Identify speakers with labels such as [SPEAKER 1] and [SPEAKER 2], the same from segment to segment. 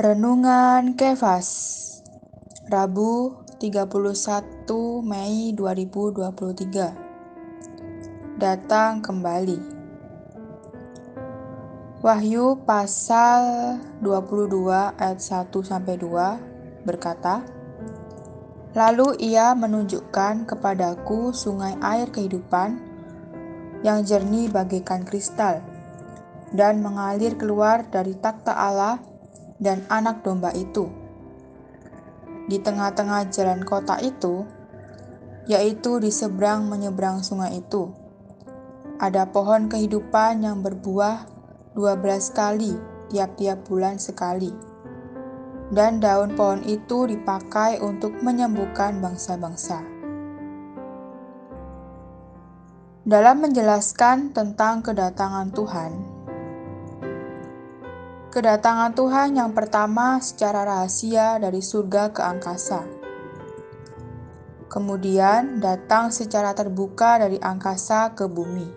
[SPEAKER 1] Renungan Kefas, Rabu 31 Mei 2023. Datang kembali. Wahyu pasal 22 ayat 1-2 berkata, "Lalu ia menunjukkan kepadaku sungai air kehidupan yang jernih bagaikan kristal dan mengalir keluar dari takhta Allah dan Anak Domba itu. Di tengah-tengah jalan kota itu, yaitu di seberang menyeberang sungai itu, ada pohon kehidupan yang berbuah 12 kali tiap-tiap bulan sekali. Dan daun pohon itu dipakai untuk menyembuhkan bangsa-bangsa." Dalam menjelaskan tentang kedatangan Tuhan yang pertama secara rahasia dari surga ke angkasa. Kemudian datang secara terbuka dari angkasa ke bumi.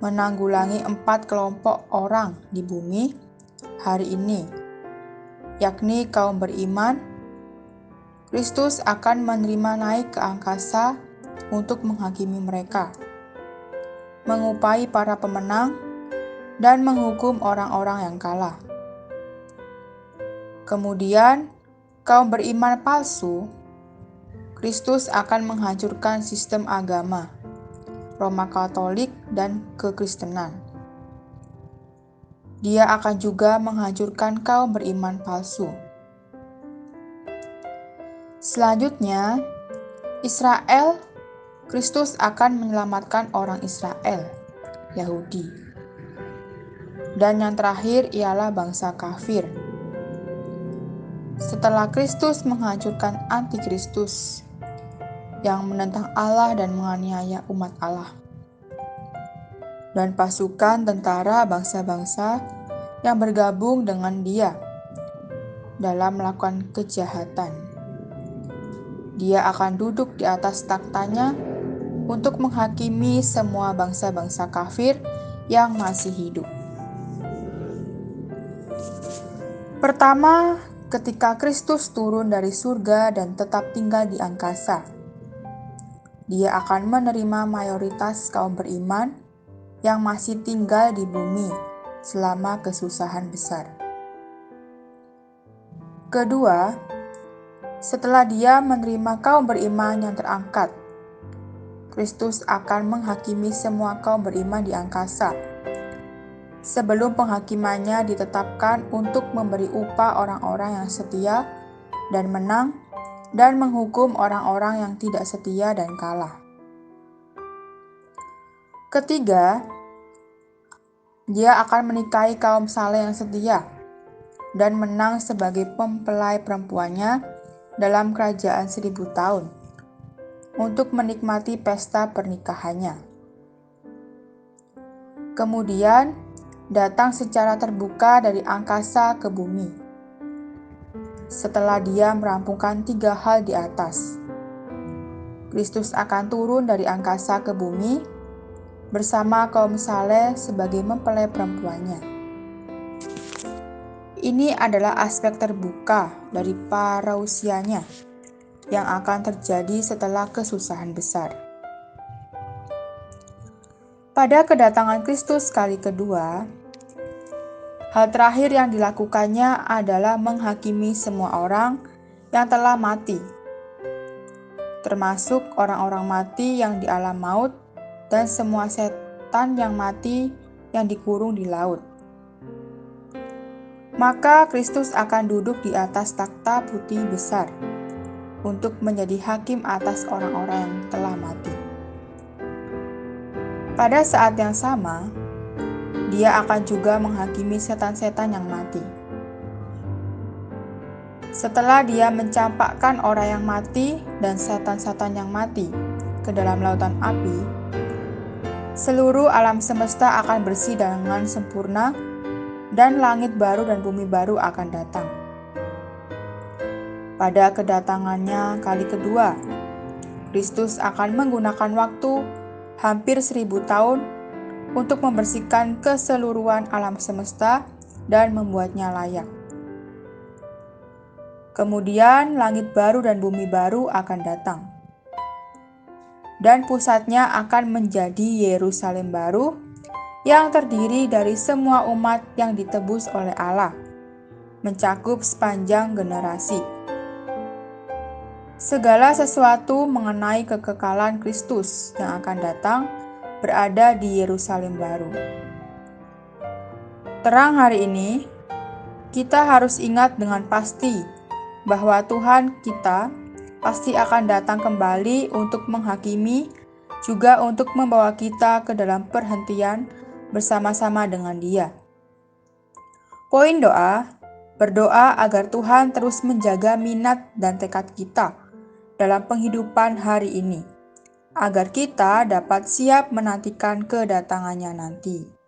[SPEAKER 1] Menanggulangi 4 kelompok orang di bumi hari ini, yakni kaum beriman. Kristus akan menerima naik ke angkasa untuk menghakimi mereka, mengupai para pemenang, dan menghukum orang-orang yang kalah. Kemudian, kaum beriman palsu, Kristus akan menghancurkan sistem agama, Roma Katolik, dan kekristenan. Dia akan juga menghancurkan kaum beriman palsu. Selanjutnya, Israel. Kristus akan menyelamatkan orang Israel, Yahudi. Dan yang terakhir ialah bangsa kafir. Setelah Kristus menghancurkan antikristus yang menentang Allah dan menganiaya umat Allah, dan pasukan tentara bangsa-bangsa yang bergabung dengan Dia dalam melakukan kejahatan, Dia akan duduk di atas takhtanya untuk menghakimi semua bangsa-bangsa kafir yang masih hidup. Pertama, ketika Kristus turun dari surga dan tetap tinggal di angkasa, Dia akan menerima mayoritas kaum beriman yang masih tinggal di bumi selama kesusahan besar. Kedua, setelah Dia menerima kaum beriman yang terangkat, Kristus akan menghakimi semua kaum beriman di angkasa sebelum penghakimannya ditetapkan untuk memberi upah orang-orang yang setia dan menang, dan menghukum orang-orang yang tidak setia dan kalah. Ketiga, Dia akan menikahi kaum saleh yang setia dan menang sebagai mempelai perempuannya dalam kerajaan 1000 tahun untuk menikmati pesta pernikahannya. Kemudian datang secara terbuka dari angkasa ke bumi. Setelah Dia merampungkan 3 hal di atas, Kristus akan turun dari angkasa ke bumi bersama kaum saleh sebagai mempelai perempuannya. Ini adalah aspek terbuka dari parousianya yang akan terjadi setelah kesusahan besar. Pada kedatangan Kristus kali kedua, hal terakhir yang dilakukannya adalah menghakimi semua orang yang telah mati, termasuk orang-orang mati yang di alam maut dan semua setan yang mati yang dikurung di laut. Maka Kristus akan duduk di atas takhta putih besar untuk menjadi hakim atas orang-orang yang telah mati. Pada saat yang sama, Dia akan juga menghakimi setan-setan yang mati. Setelah Dia mencampakkan orang yang mati dan setan-setan yang mati ke dalam lautan api, seluruh alam semesta akan bersih dengan sempurna, dan langit baru dan bumi baru akan datang. Pada kedatangannya kali kedua, Kristus akan menggunakan waktu hampir 1000 tahun untuk membersihkan keseluruhan alam semesta dan membuatnya layak. Kemudian langit baru dan bumi baru akan datang, dan pusatnya akan menjadi Yerusalem baru yang terdiri dari semua umat yang ditebus oleh Allah, mencakup sepanjang generasi. Segala sesuatu mengenai kekekalan Kristus yang akan datang berada di Yerusalem baru. Terang hari ini, kita harus ingat dengan pasti bahwa Tuhan kita pasti akan datang kembali untuk menghakimi, juga untuk membawa kita ke dalam perhentian bersama-sama dengan Dia. Poin doa, berdoa agar Tuhan terus menjaga minat dan tekad kita dalam penghidupan hari ini, agar kita dapat siap menantikan kedatangannya nanti.